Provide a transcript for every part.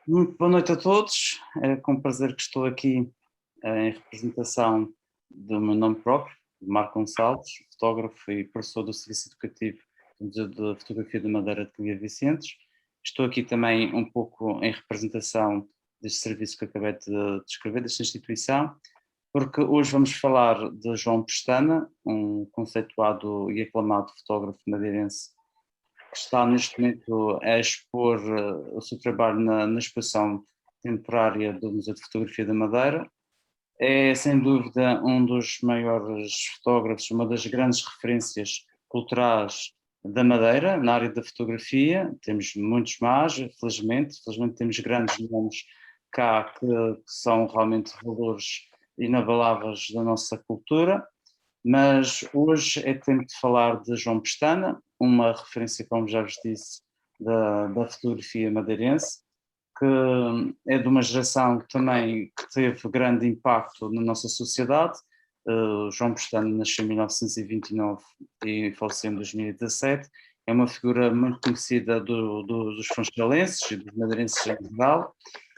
Muito boa noite a todos. É com prazer que estou aqui em representação do meu nome próprio, Marco Gonçalves, fotógrafo e professor do Serviço Educativo do Museu de Fotografia da Madeira de Lia Vicentes. Estou aqui também um pouco em representação deste serviço que acabei de descrever, desta instituição, porque hoje vamos falar de João Pestana, um conceituado e aclamado fotógrafo madeirense que está neste momento a expor o seu trabalho na exposição temporária do Museu de Fotografia da Madeira. É, sem dúvida, um dos maiores fotógrafos, uma das grandes referências culturais da Madeira, na área da fotografia. Temos muitos mais, felizmente temos grandes nomes cá que são realmente valores inabaláveis da nossa cultura. Mas hoje é tempo de falar de João Pestana, uma referência, como já vos disse, da fotografia madeirense, que é de uma geração também que teve grande impacto na nossa sociedade. João Pestana nasceu em 1929 e faleceu em 2017. É uma figura muito conhecida dos funchalenses e dos madeirenses em geral,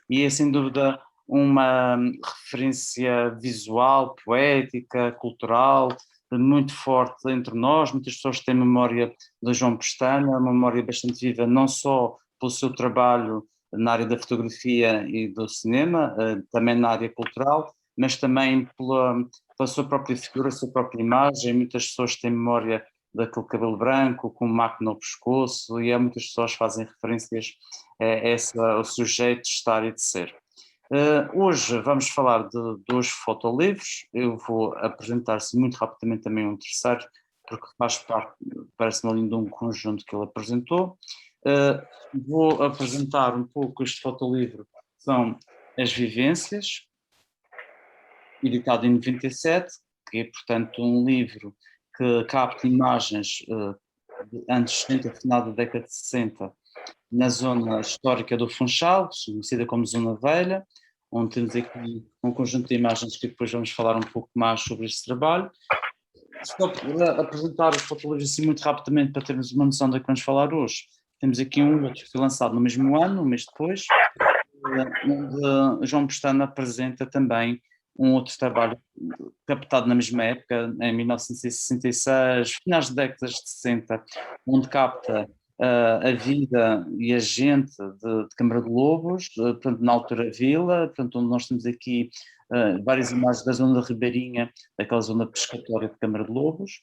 e é sem dúvida uma referência visual, poética, cultural, muito forte entre nós. Muitas pessoas têm memória de João Pestana, uma memória bastante viva, não só pelo seu trabalho na área da fotografia e do cinema, também na área cultural, mas também pela sua própria figura, a sua própria imagem. Muitas pessoas têm memória daquele cabelo branco com um maco no pescoço, e muitas pessoas fazem referências ao seu jeito de estar e de ser. Hoje vamos falar de dois fotolivros. Eu vou apresentar-se muito rapidamente também um terceiro, porque faz parte, parece-me ali, de um conjunto que ele apresentou. Vou apresentar um pouco este fotolivro, que são As Vivências, editado em 97, que é, portanto, um livro que capta imagens de anos 60, final da década de 60, na zona histórica do Funchal, conhecida como Zona Velha, onde temos aqui um conjunto de imagens que depois vamos falar um pouco mais sobre este trabalho. Só para apresentar os fotolivros assim muito rapidamente, para termos uma noção do que vamos falar hoje. Temos aqui um outro que foi lançado no mesmo ano, um mês depois, onde João Pestana apresenta também um outro trabalho captado na mesma época, em 1966, finais de décadas de 60, onde capta a vida e a gente de Câmara de Lobos, portanto, na altura Vila, portanto, onde nós temos aqui várias imagens da zona da Ribeirinha, daquela zona pescatória de Câmara de Lobos.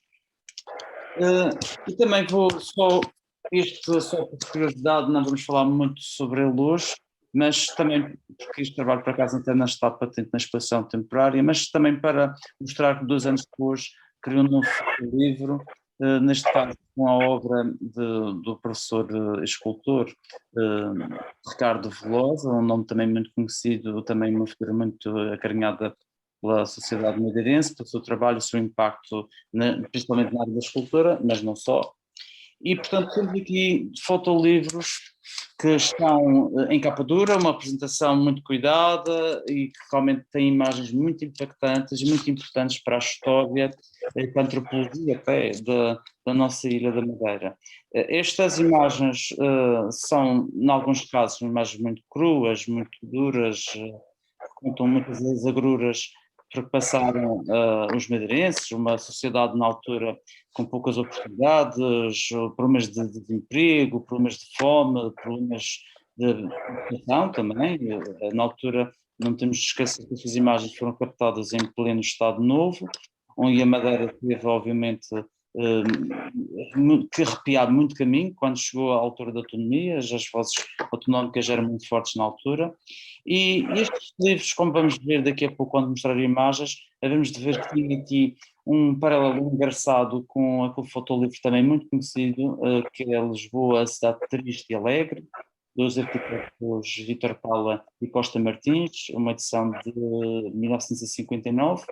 E também vou só por curiosidade, não vamos falar muito sobre ele hoje, mas também porque este trabalho por acaso ainda não está patente na exposição temporária, mas também para mostrar que 2 anos depois criou um novo livro, neste caso com a obra do professor escultor Ricardo Velosa, um nome também muito conhecido, também uma figura muito acarinhada pela sociedade madeirense, pelo seu trabalho, o seu impacto, principalmente na área da escultura, mas não só. E, portanto, temos aqui fotolivros que estão em capa dura, uma apresentação muito cuidada e que realmente tem imagens muito impactantes e muito importantes para a história e para a antropologia até da nossa Ilha da Madeira. Estas imagens são, em alguns casos, imagens muito cruas, muito duras, que contam muitas das agruras por que passaram os madeirenses, uma sociedade na altura com poucas oportunidades, problemas de desemprego, problemas de fome, problemas de educação também. Na altura não temos de esquecer que essas imagens foram captadas em pleno Estado Novo, onde a Madeira teve, obviamente, que arrepiar muito caminho quando chegou à altura da autonomia. As vozes autonómicas eram muito fortes na altura, e estes livros, como vamos ver daqui a pouco quando mostrar imagens, havemos de ver que tem aqui um paralelo engraçado com aquele fotolivro também muito conhecido, que é Lisboa, a cidade triste e alegre, dos arquitetos Vítor Paula e Costa Martins, uma edição de 1959,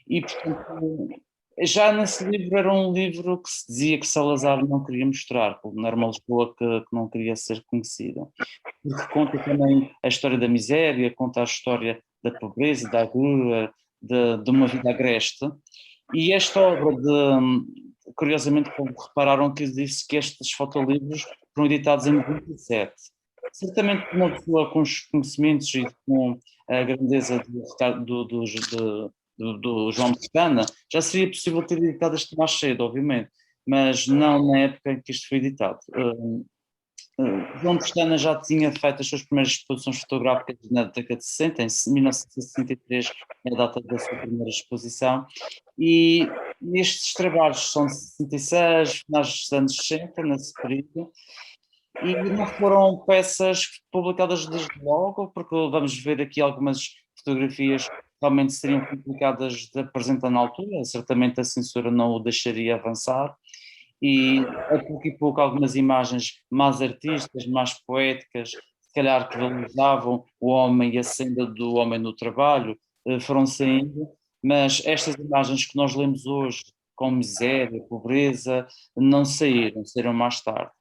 e portanto já nesse livro era um livro que se dizia que Salazar não queria mostrar, porque não era uma Lisboa que não queria ser conhecida, porque conta também a história da miséria, conta a história da pobreza, da agruras, de uma vida agreste. E esta obra, curiosamente, como repararam que disse que estes fotolivros foram editados em 97, certamente uma pessoa com os conhecimentos e com a grandeza do João Pestana, já seria possível ter editado isto mais cedo, obviamente, mas não na época em que isto foi editado. João Pestana já tinha feito as suas primeiras exposições fotográficas na década de 60, em 1963 é a data da sua primeira exposição, e estes trabalhos são de 66, finais dos anos 60, nesse período, e não foram peças publicadas desde logo, porque vamos ver aqui algumas fotografias que realmente seriam publicadas de apresentar na altura, certamente a censura não o deixaria avançar, e a pouco e pouco algumas imagens mais artísticas, mais poéticas, se calhar que valorizavam o homem e a senda do homem no trabalho, foram saindo, mas estas imagens que nós lemos hoje, com miséria, pobreza, não saíram mais tarde.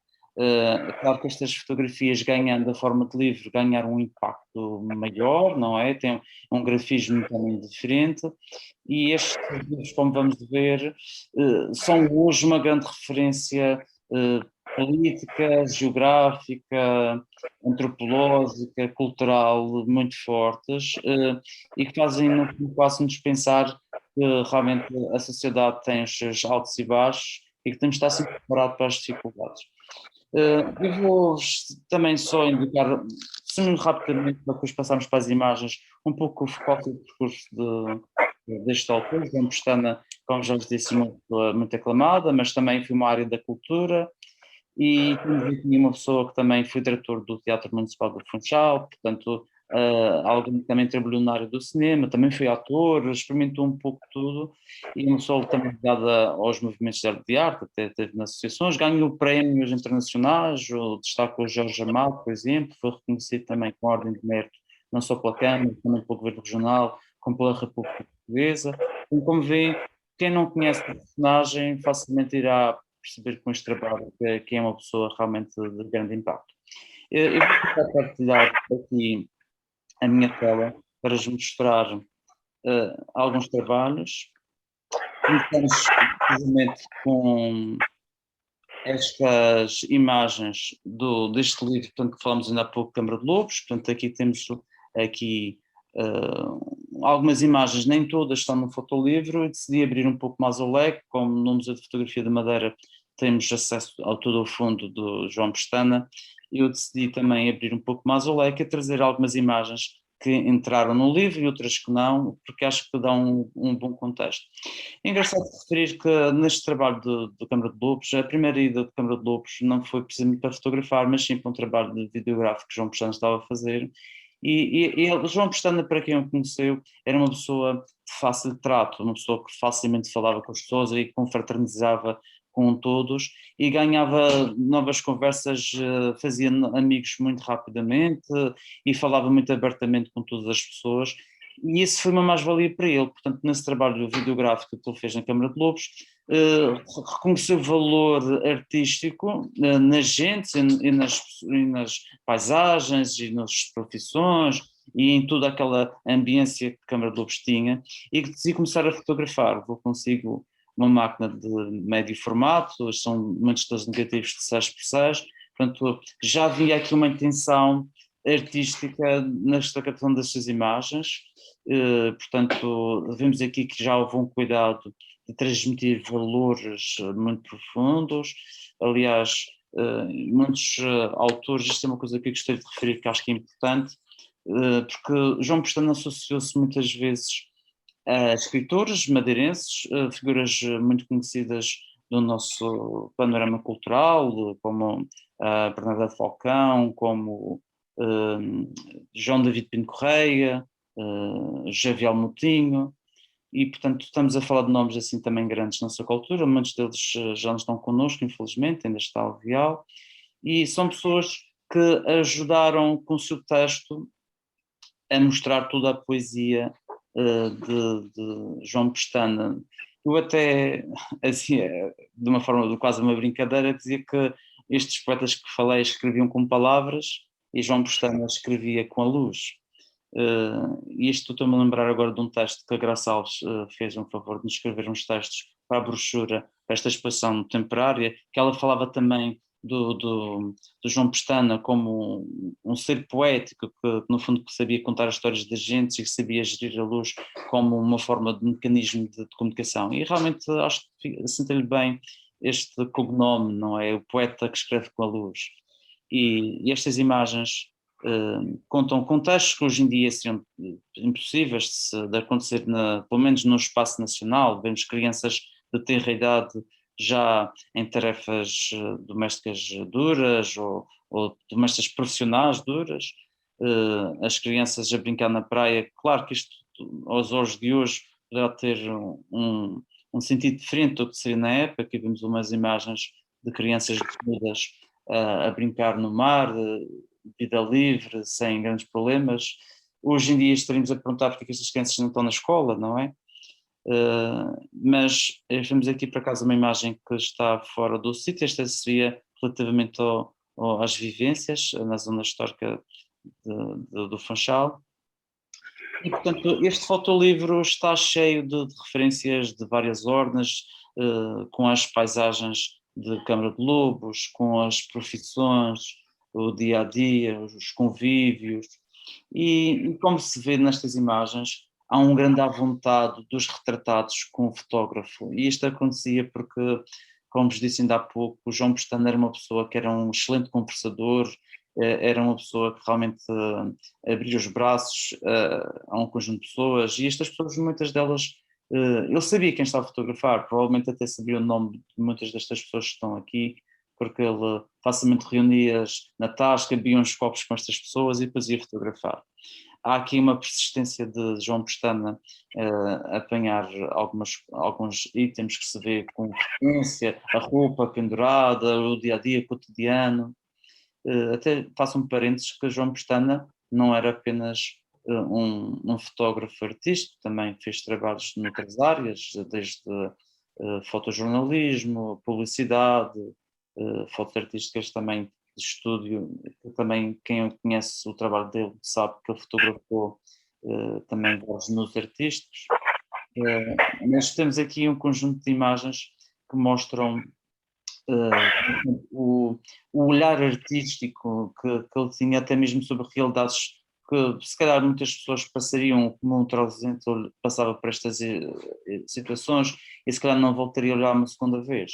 Claro que estas fotografias ganhando da forma de livro ganharam um impacto maior, não é? Tem um grafismo também diferente, e estes livros, como vamos ver, são hoje uma grande referência política, geográfica, antropológica, cultural, muito fortes, e que fazem quase-nos pensar que realmente a sociedade tem os seus altos e baixos e que temos de estar sempre preparado para as dificuldades. Eu vou também só indicar, muito rapidamente, para depois passarmos para as imagens, um pouco o foco do percurso deste autor. João Pestana, como já vos disse, muito aclamada, mas também foi uma área da cultura, e temos aqui uma pessoa que também foi diretor do Teatro Municipal do Funchal, portanto, alguém que também trabalhou na área do cinema, também foi ator, experimentou um pouco tudo, e uma pessoa também ligada aos movimentos de arte, até teve nas associações, ganhou prémios internacionais, o destaque o Jorge Amado, por exemplo, foi reconhecido também com a Ordem de Mérito, não só pela Câmara, também pelo Governo Regional, como pela República Portuguesa. E como vê, quem não conhece o personagem facilmente irá perceber com este trabalho que é uma pessoa realmente de grande impacto. Eu vou tentar partilhar aqui a minha tela para vos mostrar alguns trabalhos. Começamos precisamente com estas imagens deste livro, portanto, que falamos ainda há pouco, Câmara de Lobos. Portanto, aqui temos aqui algumas imagens, nem todas estão no fotolivro, e decidi abrir um pouco mais o leque, como no Museu de Fotografia da Madeira temos acesso ao todo o fundo do João Pestana, e eu decidi também abrir um pouco mais o leque e trazer algumas imagens que entraram no livro e outras que não, porque acho que dão um bom contexto. É engraçado referir que neste trabalho do Câmara de Lobos, a primeira ida de Câmara de Lobos não foi precisamente para fotografar, mas sim para um trabalho de videográfico que João Pestana estava a fazer. E João Pestana, para quem o conheceu, era uma pessoa de fácil trato, uma pessoa que facilmente falava com as pessoas e confraternizava com todos e ganhava novas conversas, fazia amigos muito rapidamente e falava muito abertamente com todas as pessoas. E isso foi uma mais-valia para ele. Portanto, nesse trabalho videográfico que ele fez na Câmara de Lobos, reconheceu valor artístico nas gentes e nas paisagens e nas profissões e em toda aquela ambiência que a Câmara de Lobos tinha, e que decidi começar a fotografar. Vou consigo uma máquina de médio formato, são muitos dos negativos de 6x6, portanto já havia aqui uma intenção artística nesta captação destas imagens, portanto vemos aqui que já houve um cuidado de transmitir valores muito profundos. Aliás, muitos autores, isto é uma coisa que eu gostaria de referir que acho que é importante, porque João Pestana associou-se muitas vezes a escritores madeirenses, figuras muito conhecidas do nosso panorama cultural, como Bernadette Falcão, como João David Pinto Correia, Javier Moutinho, e portanto estamos a falar de nomes assim também grandes na sua cultura, muitos deles já não estão connosco, infelizmente, ainda está o Vial, e são pessoas que ajudaram com o seu texto a mostrar toda a poesia de João Pestana. Eu até, assim, de uma forma de quase uma brincadeira, dizia que estes poetas que falei escreviam com palavras e João Pestana escrevia com a luz. E isto estou-me a lembrar agora de um texto que a Graça Alves fez um favor de nos escrever uns textos para a brochura, para esta exposição temporária, que ela falava também do João Pestana como um ser poético que no fundo sabia contar as histórias das gentes e que sabia gerir a luz como uma forma de mecanismo de comunicação. E realmente acho que sente-lhe bem este cognome, não é? O poeta que escreve com a luz. E estas imagens contam contextos que hoje em dia seriam impossíveis de acontecer, pelo menos no espaço nacional. Vemos crianças de tenra idade já em tarefas domésticas duras ou domésticas profissionais duras, as crianças a brincar na praia. Claro que isto aos olhos de hoje poderá ter um sentido diferente do que seria na época. Aqui vemos umas imagens de crianças desnudas a brincar no mar, vida livre, sem grandes problemas. Hoje em dia estaríamos a perguntar porque é que estas crianças não estão na escola, não é? Mas vemos aqui por acaso uma imagem que está fora do sítio. Esta seria relativamente às vivências na zona histórica do Funchal. E, portanto, este fotolivro está cheio de referências de várias ordens, com as paisagens de Câmara de Lobos, com as profissões, o dia a dia, os convívios. E como se vê nestas imagens, há um grande à vontade dos retratados com o fotógrafo. E isto acontecia porque, como vos disse ainda há pouco, o João Pestana era uma pessoa que era um excelente conversador, era uma pessoa que realmente abria os braços a um conjunto de pessoas, e estas pessoas, muitas delas, ele sabia quem estava a fotografar, provavelmente até sabia o nome de muitas destas pessoas que estão aqui, porque ele facilmente reunia-as na tasca, bebia uns copos com estas pessoas e depois ia fotografar. Há aqui uma persistência de João Pestana apanhar alguns itens que se vê com frequência, a roupa pendurada, o dia-a-dia cotidiano. Até faço um parênteses que João Pestana não era apenas um fotógrafo artístico, também fez trabalhos noutras áreas, desde fotojornalismo, publicidade, fotos artísticas também de estúdio. Também quem conhece o trabalho dele sabe que ele fotografou também vários nudes artísticos. Mas temos aqui um conjunto de imagens que mostram o olhar artístico que ele tinha, até mesmo sobre realidades que se calhar muitas pessoas passariam como um traduzido, passava por estas situações e se calhar não voltaria a olhar uma segunda vez.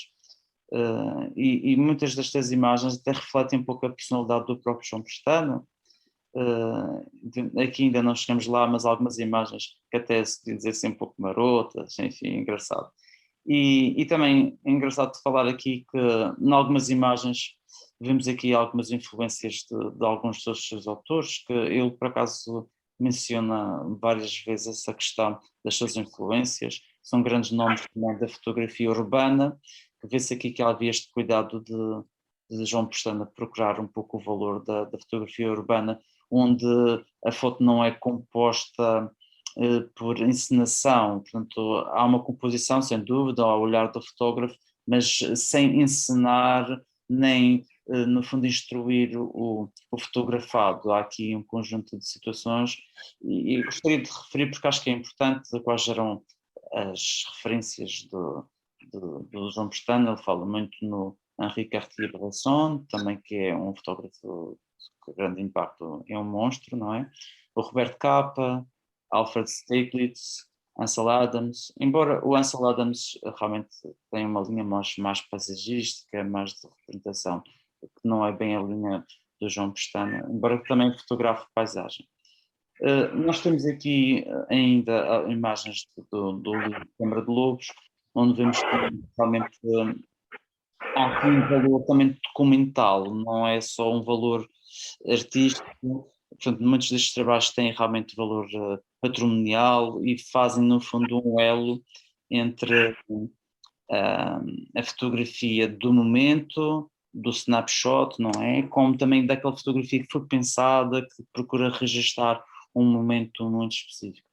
E muitas destas imagens até refletem um pouco a personalidade do próprio João Pestana. Aqui ainda não chegamos lá, mas algumas imagens que até se dizer assim um pouco marotas, enfim, engraçado. E também é engraçado de falar aqui que em algumas imagens vemos aqui algumas influências de alguns dos seus autores, que ele por acaso menciona várias vezes essa questão das suas influências. São grandes nomes também da fotografia urbana, que vê-se aqui que havia este cuidado de João Pestana procurar um pouco o valor da fotografia urbana, onde a foto não é composta por encenação, portanto há uma composição sem dúvida ao olhar do fotógrafo, mas sem encenar nem no fundo instruir o fotografado. Há aqui um conjunto de situações e gostaria de referir porque acho que é importante quais eram as referências do João Pestana. Ele fala muito no Henri Cartier-Bresson, também que é um fotógrafo de grande impacto, é um monstro, não é? O Roberto Capa, Alfred Stieglitz, Ansel Adams, embora o Ansel Adams realmente tenha uma linha mais paisagística, mais de representação, que não é bem a linha do João Pestana, embora também fotografe paisagem. Nós temos aqui ainda imagens do livro Câmara de Lobos, onde vemos que realmente há aqui um valor também documental, não é só um valor artístico. Portanto, muitos destes trabalhos têm realmente valor patrimonial e fazem, no fundo, um elo entre a fotografia do momento, do snapshot, não é? Como também daquela fotografia que foi pensada, que procura registrar um momento muito específico.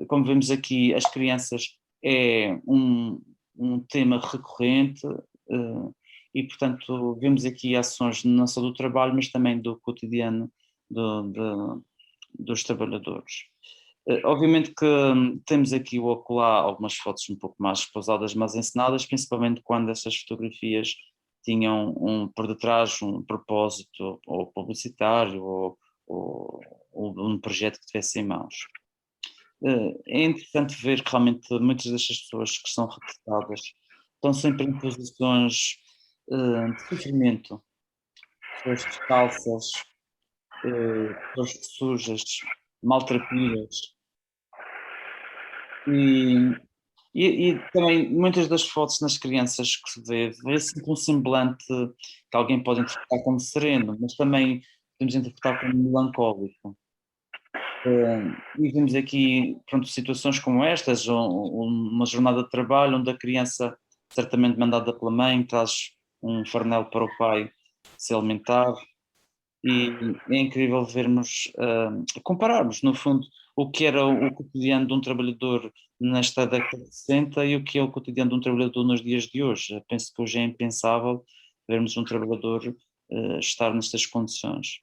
Como vemos aqui, as crianças é um tema recorrente e, portanto, vemos aqui ações não só do trabalho, mas também do cotidiano dos trabalhadores. Obviamente que temos aqui o acolá algumas fotos um pouco mais pousadas, mas encenadas, principalmente quando essas fotografias tinham por detrás um propósito ou publicitário ou um projeto que tivesse em mãos. É interessante ver que realmente muitas destas pessoas que são retratadas estão sempre em posições de sofrimento, pessoas descalças, pessoas sujas, maltrapilhas. E também muitas das fotos nas crianças que se vê sempre um semblante que alguém pode interpretar como sereno, mas também podemos interpretar como melancólico. E vemos aqui, pronto, situações como estas, uma jornada de trabalho onde a criança, certamente mandada pela mãe, traz um farnel para o pai se alimentar, e é incrível vermos, compararmos, no fundo, o que era o cotidiano de um trabalhador nesta década de 60 e o que é o cotidiano de um trabalhador nos dias de hoje. Eu penso que hoje é impensável vermos um trabalhador estar nestas condições.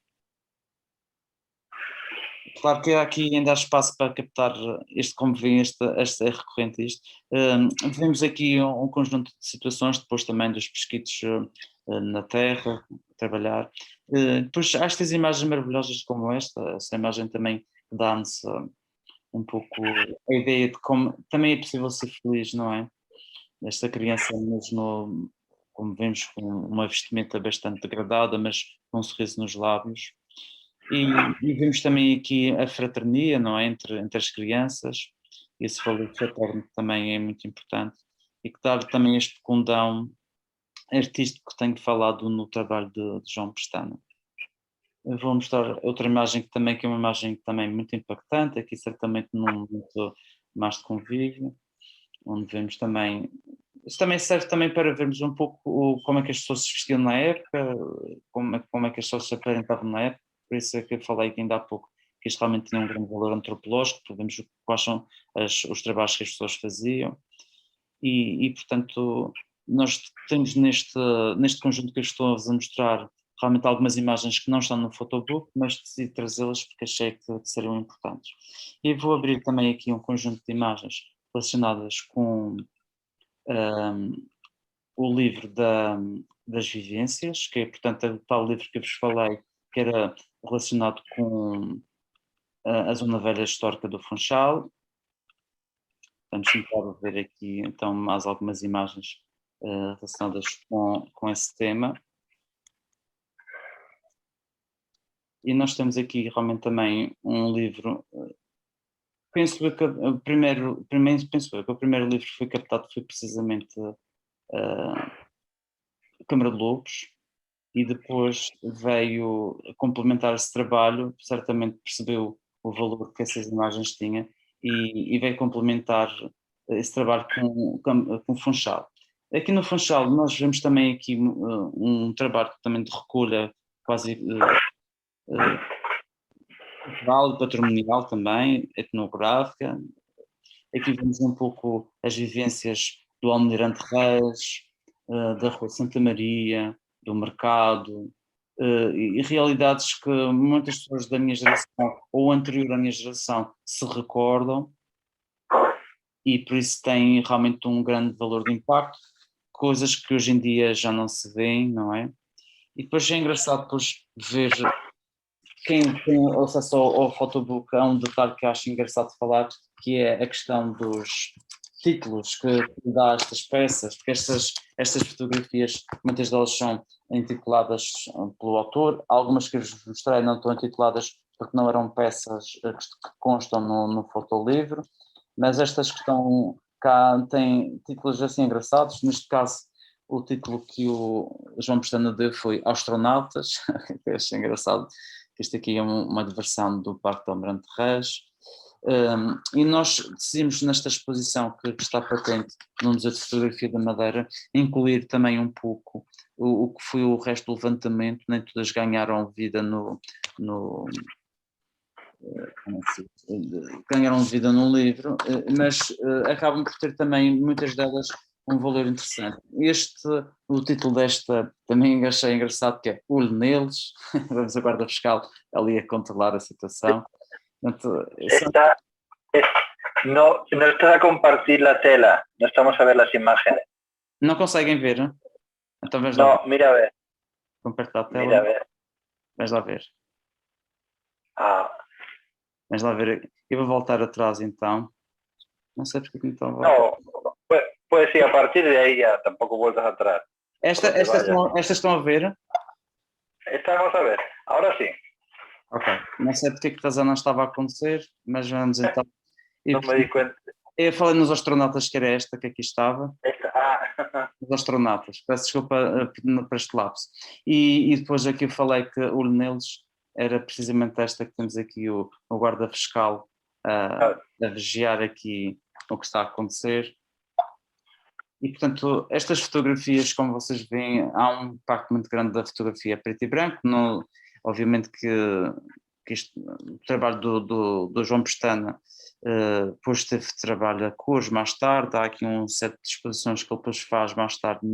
Claro que aqui ainda há espaço para captar este, como vem, este é recorrente isto. Vemos aqui um conjunto de situações, depois também dos pesquitos na terra, trabalhar. Depois há estas imagens maravilhosas como esta imagem também dá-nos um pouco a ideia de como também é possível ser feliz, não é? Esta criança mesmo, como vemos, com uma vestimenta bastante degradada, mas com um sorriso nos lábios. E vemos também aqui a fraternia, não é? Entre as crianças, esse valor fraterno também é muito importante, e que dá também este condão artístico que tenho falado no trabalho de João Pestana. Eu vou mostrar outra imagem que é uma imagem também muito impactante, aqui certamente num momento mais de convívio, onde vemos também, isso também serve também para vermos um pouco como é que as pessoas se vestiam na época, como é que as pessoas se apresentavam na época. Por isso é que eu falei aqui ainda há pouco que isto realmente tinha um grande valor antropológico, podemos ver quais são os trabalhos que as pessoas faziam, e portanto nós temos neste conjunto que eu estou a mostrar realmente algumas imagens que não estão no photobook, mas decidi trazê-las porque achei que seriam importantes. E vou abrir também aqui um conjunto de imagens relacionadas com o livro das vivências, que é, portanto, o tal livro que eu vos falei, que era relacionado com a zona velha histórica do Funchal. Vamos tentar ver aqui, então, mais algumas imagens relacionadas com esse tema. E nós temos aqui realmente também um livro, penso que o primeiro livro que foi captado foi precisamente a Câmara de Lobos, e depois veio complementar esse trabalho, certamente percebeu o valor que essas imagens tinham, e veio complementar esse trabalho com Funchal. Aqui no Funchal nós vemos também aqui um trabalho também de recolha quase cultural e patrimonial também, etnográfica. Aqui vemos um pouco as vivências do Almirante Reis, da Rua Santa Maria, do mercado, e realidades que muitas pessoas da minha geração ou anterior à minha geração se recordam, e por isso tem realmente um grande valor de impacto, coisas que hoje em dia já não se vêem, não é? E depois é engraçado depois ver quem tem acesso ao photobook. Há um detalhe que eu acho engraçado de falar, que é a questão dos títulos que dá a estas peças, porque estas fotografias, muitas delas são intituladas pelo autor, algumas que eu vos mostrei não estão intituladas porque não eram peças que constam no fotolivro, mas estas que estão cá têm títulos assim engraçados. Neste caso, o título que o João Pestana deu foi Astronautas, que eu achei engraçado, que isto aqui é uma diversão do Parque do Almirante Reis. E nós decidimos nesta exposição que está patente no Museu de Fotografia da Madeira incluir também um pouco o que foi o resto do levantamento. Nem todas ganharam vida ganharam vida num livro, mas acabam por ter também muitas delas um valor interessante. O título desta também achei engraçado, que é Olho Neles. Vamos a guarda fiscal ali a controlar a situação. Portanto, no está a compartir la tela, no estamos a ver las imágenes. Não conseguem ver? Então vais lá ver. No, mira a ver, Com perto da tela, mira a ver. vais lá ver. Ah, Vais lá ver. Eu vou voltar atrás então. Não sei porque então volta. no, pues sí, a partir de ahí ya tampoco vueltas atrás. Cuando te vayas. Estas estão a ver? Esta vamos a ver. Ahora sí. Ok. Não sei porque que razão não estava a acontecer, mas vamos então. E, No me di cuenta. eu falei nos astronautas que era esta que aqui estava. Esta, ah, Os astronautas. Peço desculpa por este lapso. E depois aqui eu falei que o neles era precisamente esta que temos aqui, o guarda fiscal a vigiar aqui o que está a acontecer. E, portanto, estas fotografias, como vocês veem, há um impacto muito grande da fotografia preto e branco. Obviamente que o trabalho do João Pestana depois teve trabalho a cores mais tarde. Há aqui um set de exposições que ele depois faz mais tarde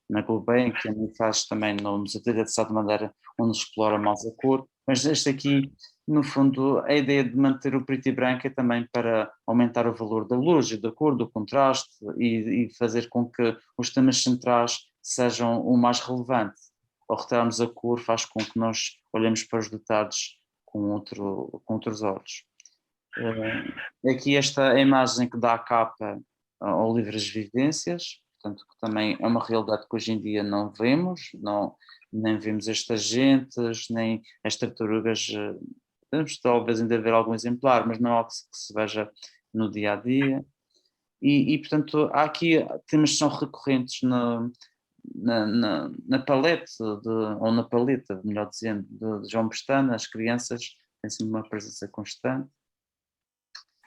na Gulbenkian e faz também no Museu de Sá de Madeira, onde explora mais a cor. Mas este aqui, no fundo, a ideia de manter o preto e branco é também para aumentar o valor da luz e da cor, do contraste e fazer com que os temas centrais sejam o mais relevante. Ao retirarmos a cor faz com que nós olhemos para os detalhes com outros olhos. Aqui esta é a imagem que dá a capa ao livro As Vivências, portanto que também é uma realidade que hoje em dia não vemos, nem vemos estas gentes, nem as tartarugas, podemos talvez ainda ver algum exemplar, mas não é algo que se veja no dia a dia. Portanto, há aqui temas que são recorrentes na palete, ou na paleta, melhor dizendo, de João Pestana. As crianças têm sempre uma presença constante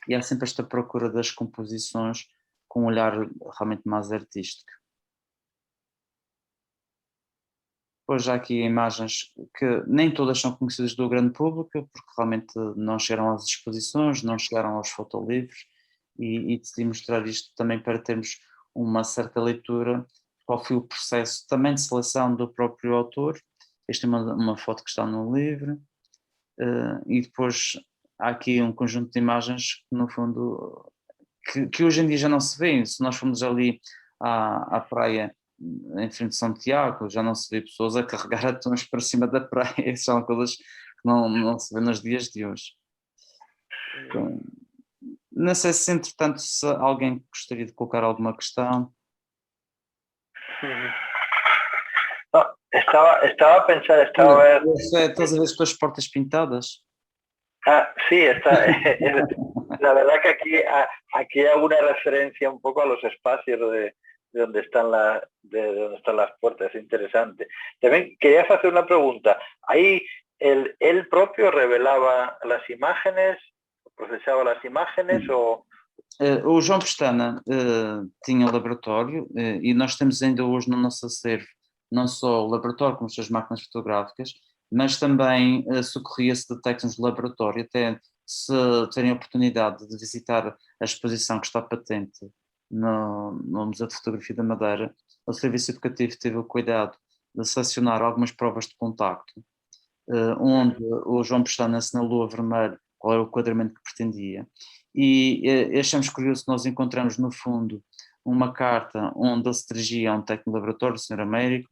e há sempre esta procura das composições com um olhar realmente mais artístico. Depois há aqui imagens que nem todas são conhecidas do grande público, porque realmente não chegaram às exposições, não chegaram aos fotolivros, e decidi mostrar isto também para termos uma certa leitura de qual foi o processo também de seleção do próprio autor. Esta é uma foto que está no livro, e depois há aqui um conjunto de imagens que no fundo que hoje em dia já não se vê. Se nós formos ali à praia em frente de São Tiago, já não se vê pessoas a carregar atuões para cima da praia. São coisas que não se vê nos dias de hoje. Não sei se, entretanto, se alguém gostaria de colocar alguma questão. no, estaba a pensar, estaba a ver. Estás a ver as tuas portas pintadas? Ah, sí, la verdad que aquí hago una referencia un poco a los espacios de donde están las puertas, es interesante. También quería hacer una pregunta. Ahí él propio revelaba las imágenes, procesaba las imágenes o... O João Pestana tinha um laboratório e nós temos ainda hoje no nosso acervo não só o laboratório como as suas máquinas fotográficas, mas também socorria-se de técnicos de laboratório, até se terem a oportunidade de visitar a exposição que está patente no Museu de Fotografia da Madeira. O Serviço Educativo teve o cuidado de selecionar algumas provas de contacto, onde o João Pestana assinalou a vermelho qual era o enquadramento que pretendia. E achamos curioso que nós encontramos, no fundo, uma carta onde ele se dirigia a um técnico de laboratório, o Sr. Américo,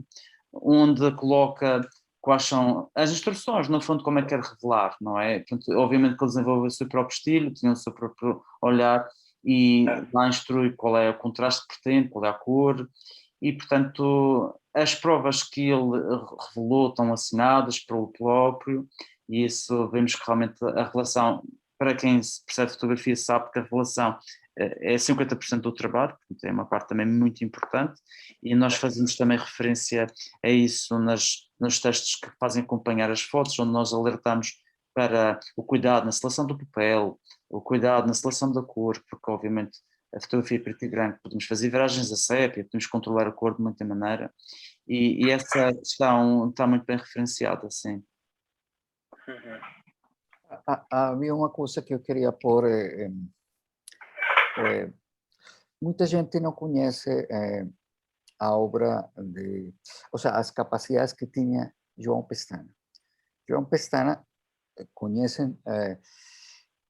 onde coloca quais são as instruções, no fundo, como é que quer revelar, não é? Portanto, obviamente que ele desenvolveu o seu próprio estilo, tinha o seu próprio olhar e lá instrui qual é o contraste que pretende, qual é a cor, e, portanto, as provas que ele revelou estão assinadas pelo próprio, e isso vemos que realmente a relação, para quem se percebe fotografia sabe que a relação é 50% do trabalho, portanto é uma parte também muito importante, e nós fazemos também referência a isso nos textos que fazem acompanhar as fotos, onde nós alertamos para o cuidado na seleção do papel, o cuidado na seleção da cor, porque obviamente a fotografia preto e branco podemos fazer viragens a sépia, podemos controlar a cor de muita maneira, e essa questão está muito bem referenciada, sim. Havia uma coisa que eu queria pôr. Muita gente não conhece a obra ou seja, as capacidades que tinha João Pestana. João Pestana, conhecem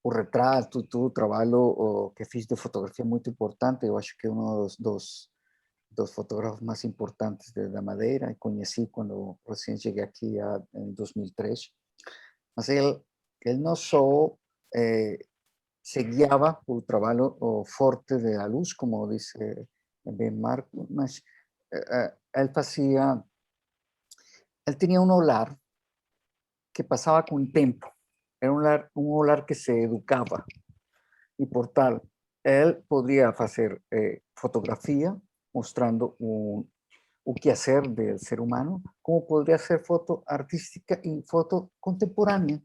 o retrato, todo o trabalho que fiz de fotografia muito importante. Eu acho que é um dos dos fotógrafos más importantes de la Madeira, y conocí cuando recién llegué aquí en 2003. Mas él no solo se guiaba por el trabajo fuerte de la luz, como dice Ben Marco, mas él tenía un olar que pasaba con el tiempo, era un olar que se educaba, y por tal, él podría hacer fotografía mostrando un quehacer del ser humano, como podría hacer foto artística y foto contemporánea.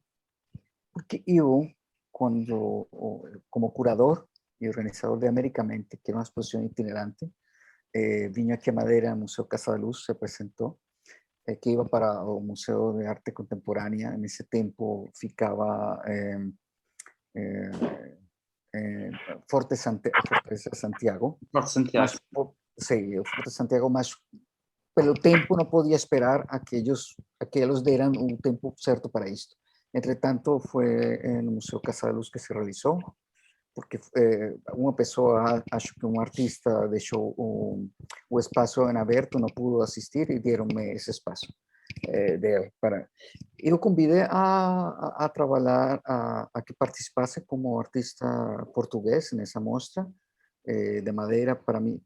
Porque yo, como curador y organizador de Americamente, que era una exposición itinerante, vine aquí a Madeira, al Museo Casa da Luz, se presentó, que iba para el Museo de Arte Contemporánea. En ese tiempo ficaba Fortaleza Santiago. Porto Santiago. Sí, Fortaleza Santiago, mas pelo tempo não podia esperar a que eles deram um tempo certo para isto. Entretanto, foi no Museu Casa da Luz que se realizou, porque uma pessoa, acho que um artista, deixou o espaço em aberto, não pudo assistir e deram-me esse espaço dele. Eu convidei a trabalhar, a que participasse como artista português nessa mostra de Madeira. Para mim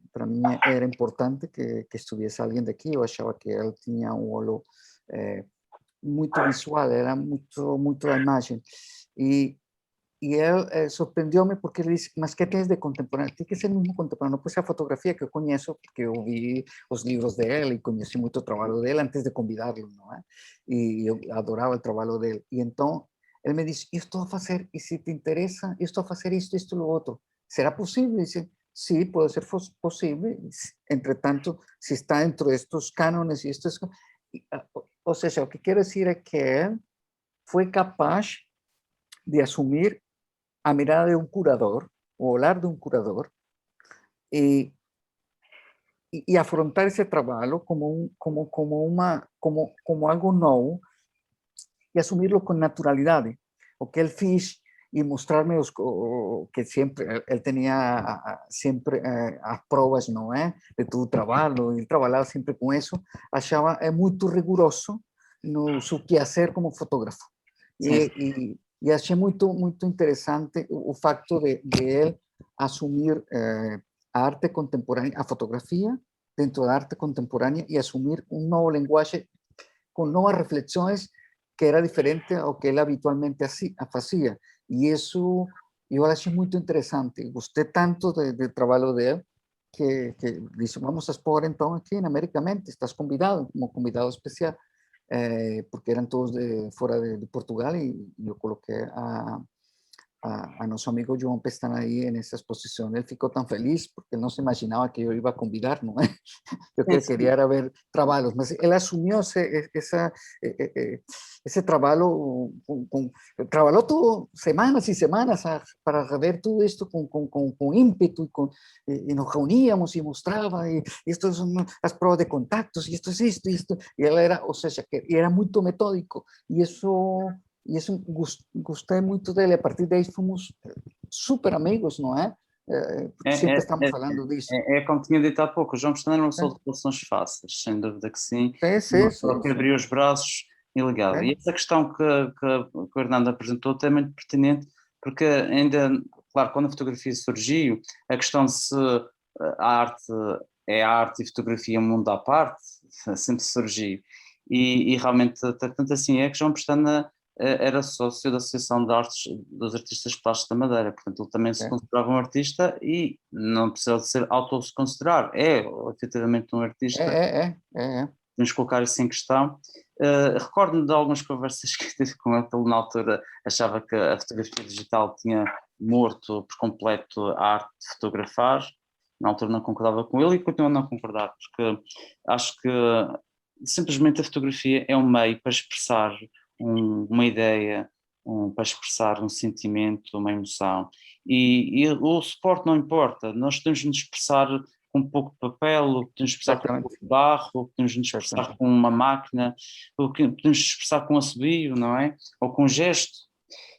era importante que estuviesse alguém daqui. Eu achava que ele tinha um olho muito visual, era muito da imagem. E ele surpreendeu-me porque ele disse: mas que tens de contemporâneo? Tem que ser mesmo contemporâneo. Pois a fotografia que eu conheço, porque eu vi os livros dele e conheci muito o trabalho dele antes de convidá-lo, não é? E eu adorava o trabalho dele. E então ele me disse: eu estou a fazer, e se te interessa, eu estou a fazer isto e outro. ¿Será posible? Dice, sí, puede ser posible. Entretanto, si está dentro de estos cánones y estos... O sea, lo que quiero decir es que él fue capaz de asumir a mirada de un curador, o hablar de un curador, y afrontar ese trabajo como algo nuevo, y asumirlo con naturalidad. O que él fiz y mostrarme que siempre él tenía siempre as provas, não é, de todo o trabalho, ele trabalhava sempre com isso, achava muito rigoroso no seu quehacer como fotógrafo. E achei muito interessante o facto de ele assumir a arte contemporânea, a fotografia dentro da arte contemporânea, e assumir um novo linguagem com novas reflexões que era diferente ao que ele habitualmente fazia. E isso eu achei muito interessante. Gostei tanto do trabalho dele que disse: vamos a expor então aqui na Americamente, estás convidado, como convidado especial, porque eram todos fora de Portugal, e eu coloquei a nosso amigo João Pestana aí nessa exposição. Ele ficou tão feliz porque ele não se imaginava que eu ia convidar, não é? Eu queria era ver trabalhos, mas ele assumiu esse trabalho, trabalhou todo, semanas e semanas para rever tudo isto com ímpeto, e nos reuníamos e mostrava, e isto são as provas de contactos, e isto é isto, e ele era, ou seja, que era muito metódico, e isso gostei muito dele. A partir daí fomos super amigos, não é? Sempre estamos falando disso. Como tinha dito há pouco, o João Pestana não são de relações fáceis, sem dúvida que sim. Sim. Que abriu os braços e ligava. E essa questão que o Hernando apresentou é muito pertinente, porque ainda, claro, quando a fotografia surgiu, a questão de se a arte é arte e fotografia um mundo à parte, sempre surgiu. E realmente, tanto assim é que João Pestana era sócio da Associação de Artes dos Artistas Plásticos da Madeira, portanto ele também se considerava um artista, e não precisa de ser auto-se considerar, é efetivamente um artista. Temos que colocar isso em questão. Recordo-me de algumas conversas que tive com ele, na altura achava que a fotografia digital tinha morto por completo a arte de fotografar, na altura não concordava com ele e continuo a não concordar, porque acho que simplesmente a fotografia é um meio para expressar uma ideia, para expressar um sentimento, uma emoção, e o suporte não importa, nós temos de nos expressar com um pouco de papel, ou podemos expressar com um pouco de barro, ou podemos nos expressar com uma máquina, ou podemos expressar com um assobio, não é? Ou com um gesto,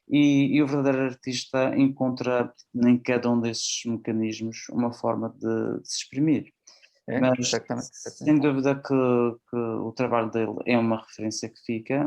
e o verdadeiro artista encontra em cada um desses mecanismos uma forma de se exprimir. Mas Exatamente. sem dúvida que o trabalho dele é uma referência que fica.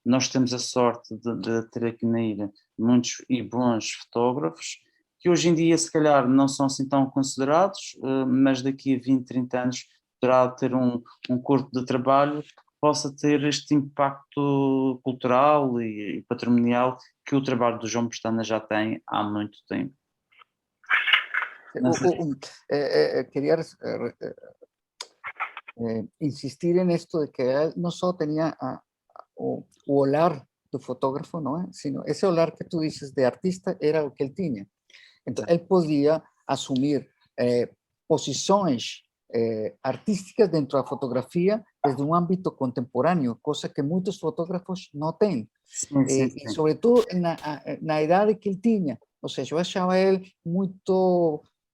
Nós temos a sorte de ter aqui na ilha muitos e bons fotógrafos, que hoje em dia se calhar não são assim tão considerados, mas daqui a 20, 30 anos poderá ter um corpo de trabalho que possa ter este impacto cultural e patrimonial que o trabalho do João Pestana já tem há muito tempo. Quería insistir en esto de que él no solo tenía o olar de fotógrafo, ¿no? Sino ese olar que tú dices de artista era lo que él tenía. Entonces, él podía asumir posiciones artísticas dentro de la fotografía desde un ámbito contemporáneo, cosa que muchos fotógrafos no tienen. Y sobre todo en la edad que él tenía. O sea, yo achaba él muy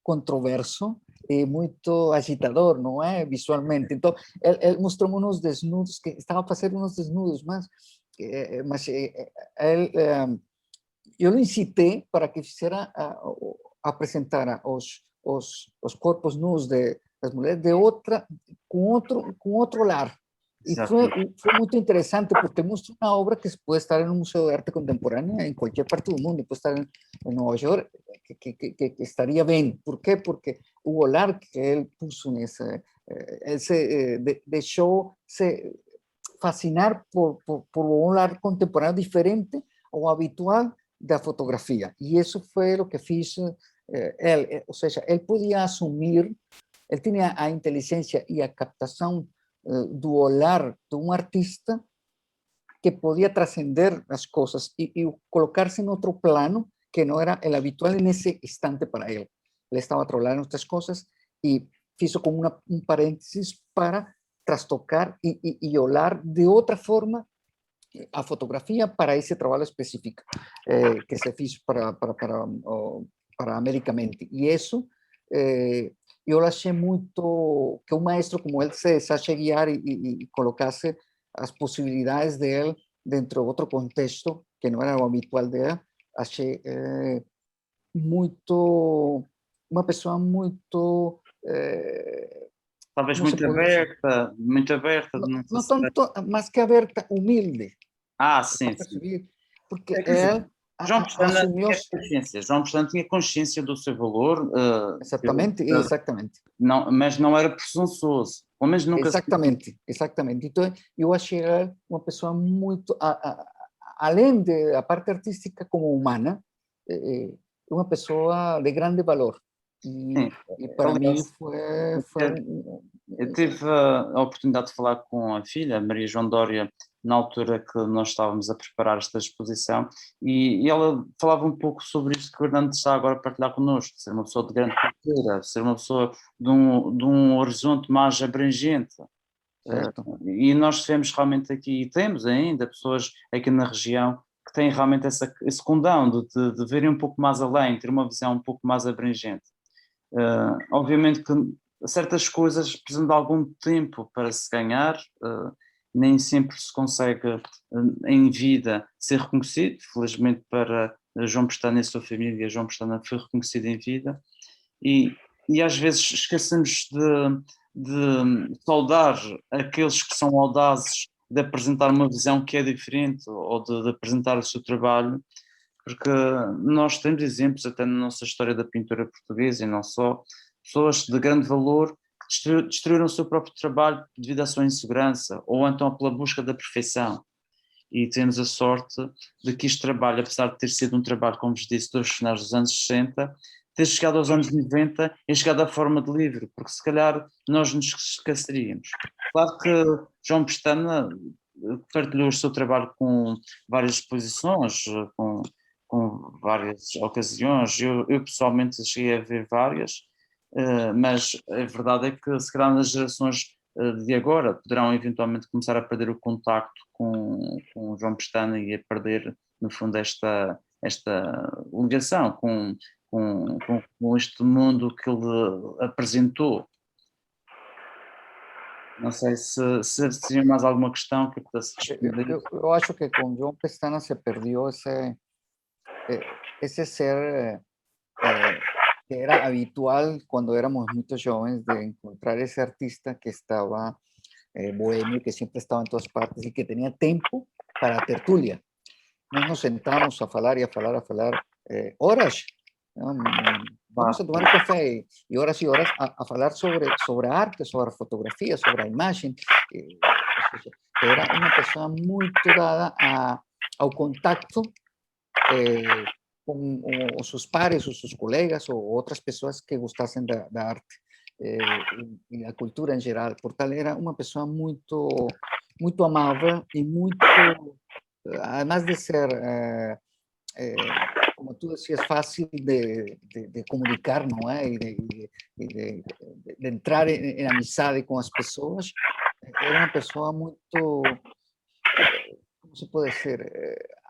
controverso y muy agitador, ¿no? Visualmente. Entonces, él mostró unos desnudos, que estaba para hacer unos desnudos más. Yo lo incité para que hiciera a presentar os corpos nus de las mujeres de otra, con otro lar. Y fue muy interesante porque muestra una obra que puede estar en un museo de arte contemporánea en cualquier parte del mundo, puede estar en Nueva York, que estaría bien. ¿Por qué? Porque hubo lar que él puso en ese, él se dejó fascinar por un arte contemporáneo diferente o habitual de la fotografía. Y eso fue lo que hizo él. O sea, él podía asumir, él tenía a inteligencia y a captación do olhar de un artista que podía trascender las cosas y colocarse en otro plano que no era el habitual en ese instante para él. Él estaba trabajando en otras cosas y hizo como un paréntesis para trastocar y olar de otra forma a fotografía para ese trabajo específico que se hizo para Americamente. Y eso yo lo achei muito, que un maestro como él se sache guiar y colocase las posibilidades de él dentro de otro contexto que no era lo habitual de él. Achei una persona muy talvez muito aberta, no tanto más que aberta, humilde. Sim. Porque él João Pestana tinha consciência do seu valor. Exatamente. Não, mas não era presunçoso. Pelo menos nunca. Exatamente. Então, eu achei ela uma pessoa muito, além da parte artística como humana, uma pessoa de grande valor. E para mim foi Eu tive a oportunidade de falar com a filha, Maria João Dória, na altura que nós estávamos a preparar esta exposição, e ela falava um pouco sobre isto que o Fernando está agora a partilhar connosco, ser uma pessoa de grande cultura, ser uma pessoa de um horizonte mais abrangente. E nós tivemos realmente aqui, e temos ainda pessoas aqui na região que têm realmente esse condão de verem um pouco mais além, ter uma visão um pouco mais abrangente. Obviamente que certas coisas precisam de algum tempo para se ganhar, nem sempre se consegue em vida ser reconhecido. Felizmente para João Pestana e a sua família, João Pestana foi reconhecido em vida, e às vezes esquecemos de saudar aqueles que são audazes de apresentar uma visão que é diferente ou de apresentar o seu trabalho, porque nós temos exemplos até na nossa história da pintura portuguesa e não só, pessoas de grande valor que destruíram o seu próprio trabalho devido à sua insegurança ou então pela busca da perfeição. E temos a sorte de que este trabalho, apesar de ter sido um trabalho, como vos disse, dos finais dos anos 60, ter chegado aos anos 90 e chegado à forma de livro, porque se calhar nós nos esqueceríamos. Claro que João Pestana partilhou o seu trabalho com várias exposições, com várias ocasiões. Eu pessoalmente cheguei a ver várias, mas a verdade é que se calhar nas gerações de agora poderão eventualmente começar a perder o contacto com o João Pestana e a perder no fundo esta ligação com este mundo que ele apresentou. Não sei se tinha mais alguma questão que pudesse responder. Eu acho que com João Pestana se perdeu esse ser que era habitual cuando éramos muy jóvenes de encontrar ese artista que estaba bohemio, que siempre estaba en todas partes y que tenía tiempo para a tertulia. Nós nos sentamos a falar e a falar, horas. Vamos a tomar um café e horas a falar sobre a arte, sobre a fotografia, sobre a imagem. Ou seja, era uma pessoa muito dada ao contato com os seus pares, os seus colegas ou outras pessoas que gostassem da arte e da cultura em geral. Portanto, era uma pessoa muito amável e muito, además de ser, como tú decías, fácil de comunicar, ¿no? Y de entrar en amistad con las personas. Era una persona muy, ¿cómo se puede decir?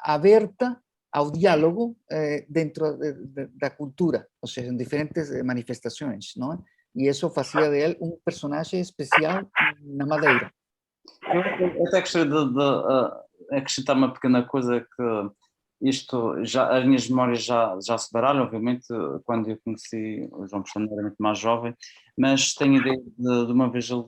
Abierta ao diálogo dentro de la cultura, o sea, en diferentes manifestaciones, ¿no? Y eso hacía de él un personaje especial na Madeira. Eu até gostaria de acrescentar uma pequena coisa, que isto, as minhas memórias já se baralham, obviamente, quando eu conheci o João Pestana era muito mais jovem, mas tenho a ideia de uma vez ele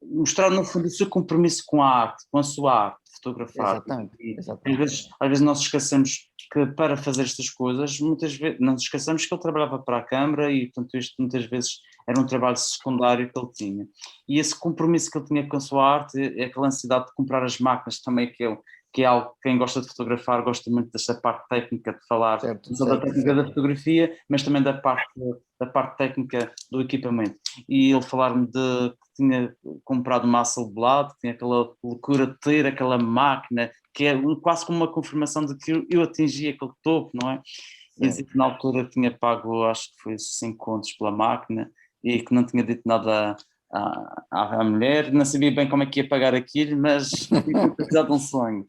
mostrar, no fundo, o seu compromisso com a arte, com a sua arte, fotografar. Exatamente. Às vezes nós esquecemos que para fazer estas coisas, muitas vezes, não nos esquecemos que ele trabalhava para a Câmara e, portanto, isto muitas vezes era um trabalho secundário que ele tinha. E esse compromisso que ele tinha com a sua arte, é aquela necessidade de comprar as máquinas também, que é algo que quem gosta de fotografar gosta muito desta parte técnica de falar, da técnica da fotografia, mas também da parte técnica do equipamento. E ele falar-me de que tinha comprado uma Hasselblad, que tinha aquela loucura de ter aquela máquina, que é quase como uma confirmação de que eu atingi aquele topo, não é? E dizia que na altura tinha pago, acho que foi 5 contos pela máquina, e que não tinha dito nada à mulher, não sabia bem como é que ia pagar aquilo, mas tinha precisado de um sonho.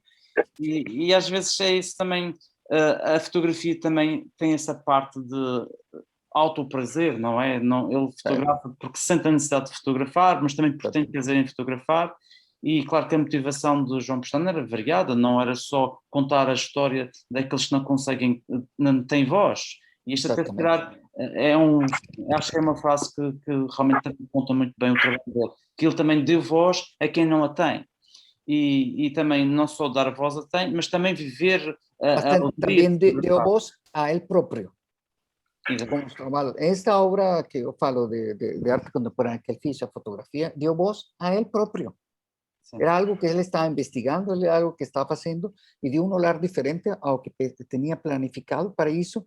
E às vezes é isso também, a fotografia também tem essa parte de autoprazer, não é? Ele fotografa porque sente a necessidade de fotografar, mas também porque tem prazer em fotografar, e claro que a motivação do João Pestana era variada, não era só contar a história daqueles que não conseguem, não têm voz. E isto até, se calhar, acho que é uma frase que realmente conta muito bem o trabalho dele, que ele também deu voz a quem não a tem. E também não só dar voz a tem, mas também viver também deu voz a ele próprio. Esta obra que eu falo de arte contemporânea que ele fez, a fotografia, deu voz a ele próprio. Era algo que ele estava investigando, era algo que estava fazendo e deu um olhar diferente ao que tinha planificado para isso,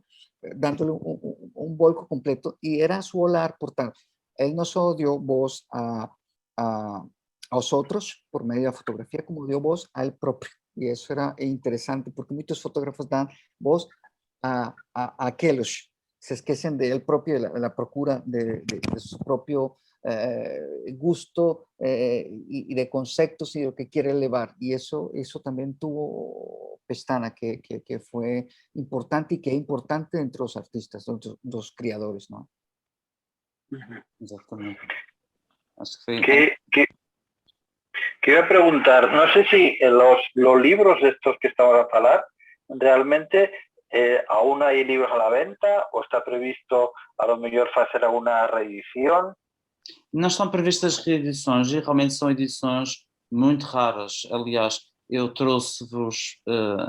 dándole um volco completo, e era su olhar, portanto, ele não só deu voz aos outros por meio da fotografia, como deu voz a ele próprio. E isso era interessante, porque muitos fotógrafos dão voz a aqueles se esquecem de ele próprio, la procura de su propio gusto y de conceptos y de lo que quiere elevar. Y eso también tuvo Pestana, que fue importante y que es importante entre los artistas, los creadores, ¿no? Exactamente. Que iba a preguntar, no sé si los libros estos que estamos a hablar, realmente aún hay libros a la venta o está previsto a lo mejor hacer alguna reedición? Não estão previstas reedições e realmente são edições muito raras. Aliás, eu trouxe-vos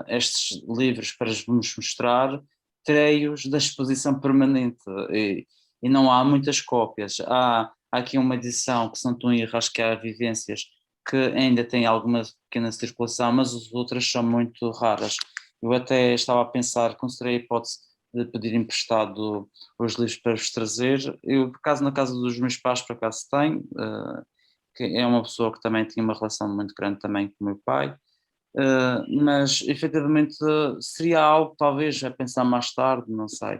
estes livros para vos mostrar, tirei-os da exposição permanente e não há muitas cópias. Há aqui uma edição que, se não estou em erro, acho que há Vivências, que ainda tem alguma pequena circulação, mas as outras são muito raras. Eu até estava a pensar, considerei a hipótese de pedir emprestado os livros para vos trazer. Eu, por acaso, na casa dos meus pais, por acaso tenho, que é uma pessoa que também tinha uma relação muito grande também com o meu pai, mas efetivamente seria algo talvez a pensar mais tarde, não sei,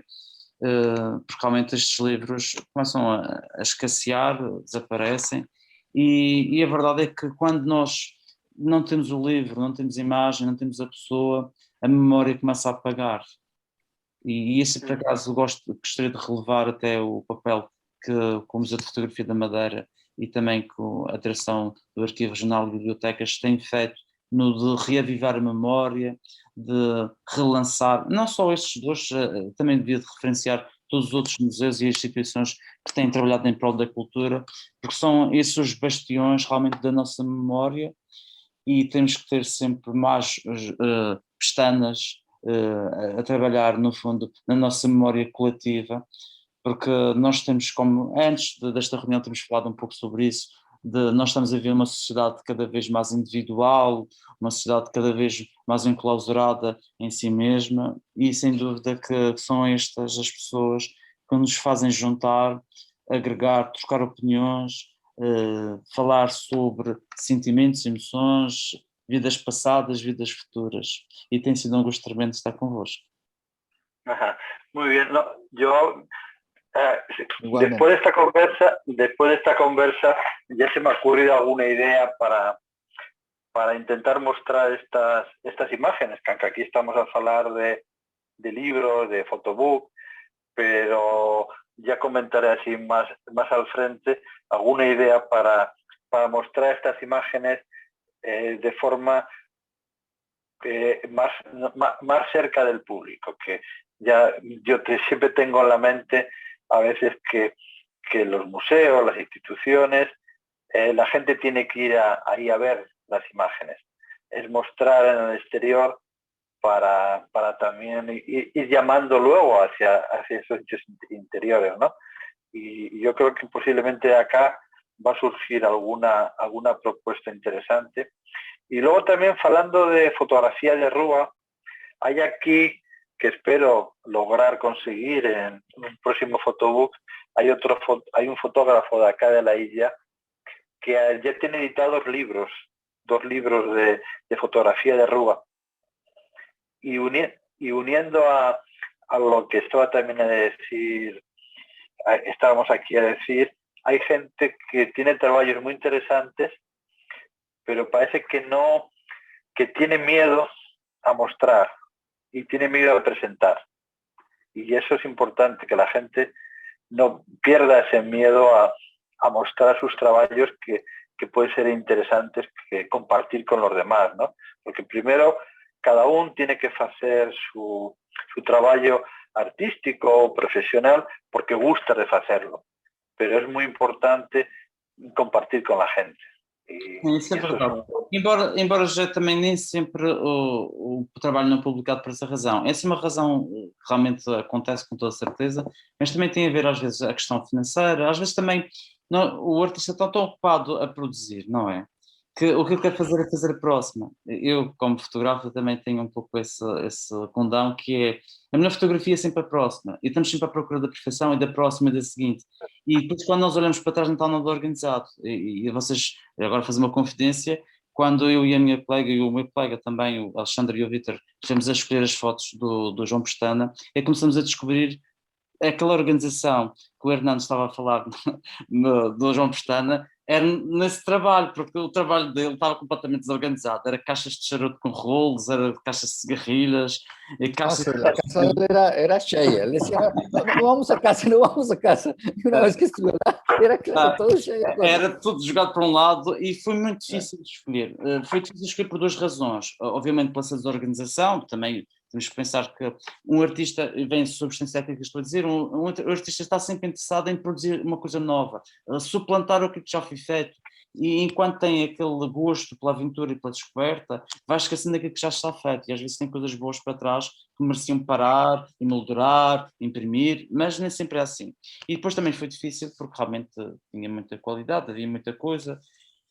porque realmente estes livros começam a escassear, desaparecem, e a verdade é que quando nós não temos o livro, não temos a imagem, não temos a pessoa, a memória começa a apagar. E isso, por acaso, gostaria de relevar até o papel que o Museu de Fotografia da Madeira e também com a direção do Arquivo Regional de Bibliotecas têm feito no de reavivar a memória, de relançar, não só estes dois, também devia de referenciar todos os outros museus e instituições que têm trabalhado em prol da cultura, porque são esses os bastiões realmente da nossa memória e temos que ter sempre mais pestanas a trabalhar, no fundo, na nossa memória coletiva, porque nós temos, como antes desta reunião temos falado um pouco sobre isso, nós estamos a ver uma sociedade cada vez mais individual, uma sociedade cada vez mais enclausurada em si mesma, e sem dúvida que são estas as pessoas que nos fazem juntar, agregar, trocar opiniões, falar sobre sentimentos, emoções, vidas passadas, vidas futuras. E tem sido um gosto tremendo estar convosco. Ajá. Muy bien. No, yo Igualmente. después de esta conversa ya se me ha ocurrido alguna idea para intentar mostrar estas imágenes, que aunque aquí estamos a hablar de libros, de photobook, pero ya comentaré así más al frente alguna idea para mostrar estas imágenes de forma más cerca del público, que ya yo siempre tengo en la mente a veces que los museos, las instituciones, la gente tiene que ir ahí a ver las imágenes. Es mostrar en el exterior para también ir llamando luego hacia esos hechos interiores, ¿no? Y yo creo que posiblemente acá va a surgir alguna propuesta interesante. Y luego también, hablando de fotografía de rúa, hay aquí, que espero lograr conseguir en un próximo photobook, hay un fotógrafo de acá de la isla que ya tiene editados dos libros de fotografía de rúa. Y uniendo a lo que estaba también estábamos aquí a decir, hay gente que tiene trabajos muy interesantes, pero parece que tiene miedo a mostrar y tiene miedo a presentar. Y eso es importante, que la gente no pierda ese miedo a mostrar sus trabajos que pueden ser interesantes que compartir con los demás, ¿no? Porque primero cada uno tiene que hacer su trabajo artístico o profesional porque gusta de hacerlo, pero es muy importante compartir con la gente. Isso é verdade. Embora já também nem sempre o trabalho não é publicado por essa razão. Essa é uma razão que realmente acontece com toda certeza, mas também tem a ver às vezes a questão financeira, às vezes também o artista está tão ocupado a produzir, não é? Que o que eu quero fazer é fazer a próxima. Eu, como fotógrafo, também tenho um pouco esse condão, que é a minha fotografia é sempre a próxima, e estamos sempre à procura da perfeição e da próxima e da seguinte. E depois, quando nós olhamos para trás, não está nada organizado. E vocês, agora fazer uma confidência, quando eu e a minha colega e o meu colega também, o Alexandre e o Vítor, estivemos a escolher as fotos do João Pestana, é que começamos a descobrir aquela organização que o Hernando estava a falar do João Pestana, era nesse trabalho, porque o trabalho dele estava completamente desorganizado, era caixas de charuto com rolos, era caixas de cigarrilhas, e caixas... La casa de él era cheia, él decía, no vamos a casa, no vamos a casa, y una vez que estuvo lá, era claro, todo cheio. Era tudo jogado para um lado e foi muito difícil de escolher. Foi difícil de escolher por duas razões. Obviamente pela desorganização, também temos que pensar que um artista, vem substância que estou a dizer, um artista está sempre interessado em produzir uma coisa nova, suplantar o que já foi feito, e enquanto tem aquele gosto pela aventura e pela descoberta, vai esquecendo daquilo que já está feito, e às vezes tem coisas boas para trás que mereciam parar, emoldurar, imprimir, mas nem sempre é assim. E depois também foi difícil porque realmente tinha muita qualidade, havia muita coisa,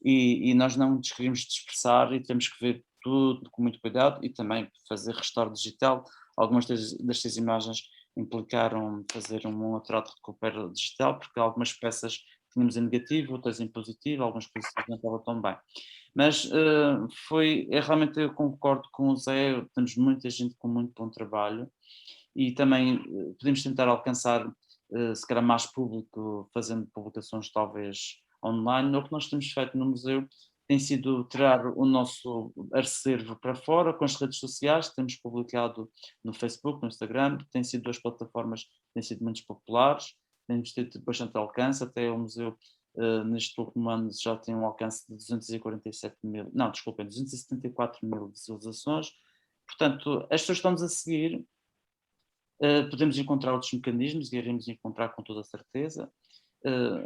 e nós não nos queríamos dispersar e temos que ver tudo com muito cuidado e também fazer restauro digital. Algumas destas imagens implicaram fazer um outro ato de recupero digital, porque algumas peças tínhamos em negativo, outras em positivo, algumas coisas não estavam tão bem. Mas realmente eu concordo com o Zé, temos muita gente com muito bom trabalho e também podemos tentar alcançar se calhar mais público fazendo publicações talvez online. O que nós temos feito no museu tem sido tirar o nosso acervo para fora com as redes sociais, temos publicado no Facebook, no Instagram, tem sido duas plataformas que têm sido muito populares, temos tido bastante alcance, até o museu neste último ano já tem um alcance de 274 mil visualizações, portanto as pessoas estão-nos a seguir Podemos encontrar outros mecanismos e iremos encontrar com toda a certeza.